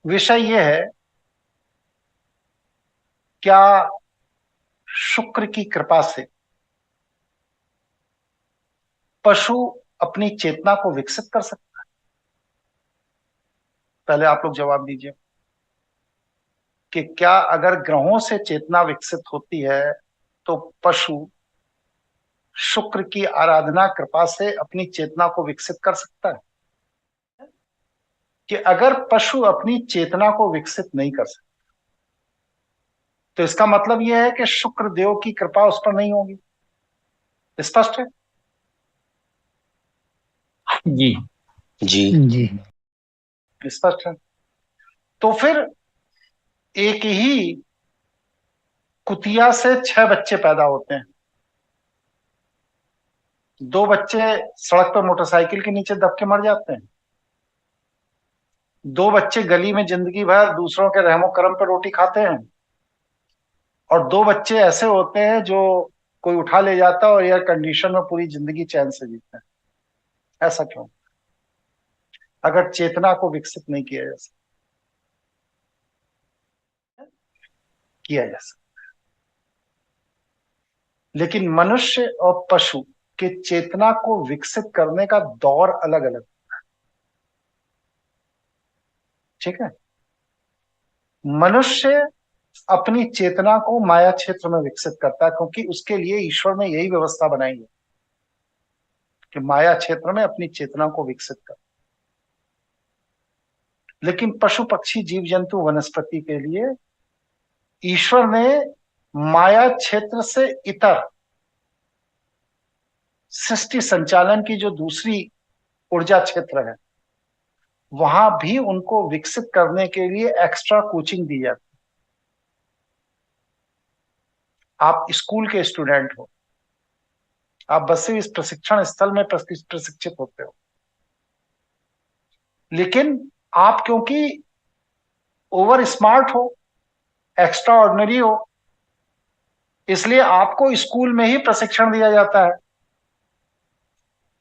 विषय यह है, क्या शुक्र की कृपा से पशु अपनी चेतना को विकसित कर सकता है? पहले आप लोग जवाब दीजिए कि क्या अगर ग्रहों से चेतना विकसित होती है तो पशु शुक्र की आराधना कृपा से अपनी चेतना को विकसित कर सकता है? कि अगर पशु अपनी चेतना को विकसित नहीं कर सकता तो इसका मतलब यह है कि शुक्र देव की कृपा उस पर नहीं होगी। स्पष्ट है? जी। जी। जी। स्पष्ट है। तो फिर एक ही कुतिया से 6 बच्चे पैदा होते हैं। 2 बच्चे सड़क पर मोटरसाइकिल के नीचे दब के मर जाते हैं। 2 बच्चे गली में जिंदगी भर दूसरों के रहमो करम पर रोटी खाते हैं। और 2 बच्चे ऐसे होते हैं जो कोई उठा ले जाता है और एयर कंडीशन में पूरी जिंदगी चैन से जीते हैं। ऐसा क्यों? अगर चेतना को विकसित नहीं किया जा सकता। लेकिन मनुष्य और पशु के चेतना को विकसित करने का दौर अलग अलग। ठीक है। मनुष्य अपनी चेतना को माया क्षेत्र में विकसित करता है क्योंकि उसके लिए ईश्वर ने यही व्यवस्था बनाई है कि माया क्षेत्र में अपनी चेतना को विकसित कर। लेकिन पशु पक्षी जीव जंतु वनस्पति के लिए ईश्वर ने माया क्षेत्र से इतर सृष्टि संचालन की जो दूसरी ऊर्जा क्षेत्र है वहां भी उनको विकसित करने के लिए एक्स्ट्रा कोचिंग दी जाती है। आप स्कूल के स्टूडेंट हो, आप बस से इस प्रशिक्षण स्थल में प्रशिक्षित होते हो, लेकिन आप क्योंकि ओवर स्मार्ट हो, एक्स्ट्रा ऑर्डिनरी हो, इसलिए आपको स्कूल में ही प्रशिक्षण दिया जाता है।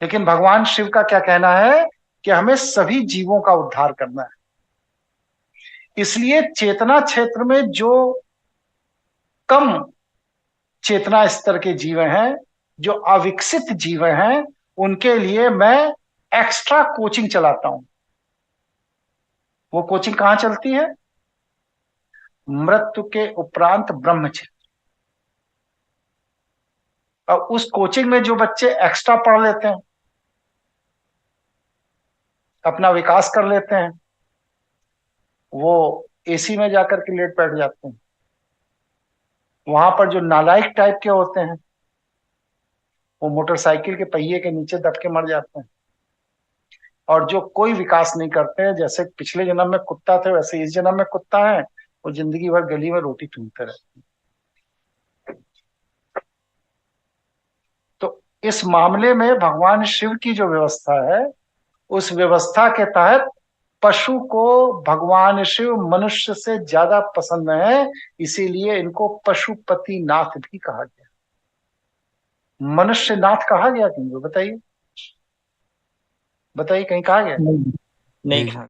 लेकिन भगवान शिव का क्या कहना है कि हमें सभी जीवों का उद्धार करना है। इसलिए चेतना क्षेत्र में जो कम चेतना स्तर के जीव हैं, जो अविकसित जीव हैं, उनके लिए मैं एक्स्ट्रा कोचिंग चलाता हूं। वो कोचिंग कहां चलती है? मृत्यु के उपरांत ब्रह्म क्षेत्र। और उस कोचिंग में जो बच्चे एक्स्ट्रा पढ़ लेते हैं, अपना विकास कर लेते हैं, वो एसी में जाकर के लेट बैठ जाते हैं। वहां पर जो नालायक टाइप के होते हैं वो मोटरसाइकिल के पहिए के नीचे दब के मर जाते हैं। और जो कोई विकास नहीं करते हैं, जैसे पिछले जन्म में कुत्ता थे वैसे इस जन्म में कुत्ता है, वो जिंदगी भर गली में रोटी ढूंढते रहते हैं। तो इस मामले में भगवान शिव की जो व्यवस्था है, उस व्यवस्था के तहत पशु को भगवान शिव मनुष्य से ज्यादा पसंद है, इसीलिए इनको पशुपति नाथ भी कहा गया। मनुष्य नाथ कहा गया क्यों? बताइए, बताइए, कहीं कहा गया? नहीं कहा।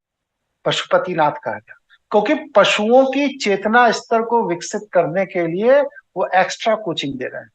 पशुपति नाथ कहा गया क्योंकि पशुओं की चेतना स्तर को विकसित करने के लिए वो एक्स्ट्रा कोचिंग दे रहे हैं।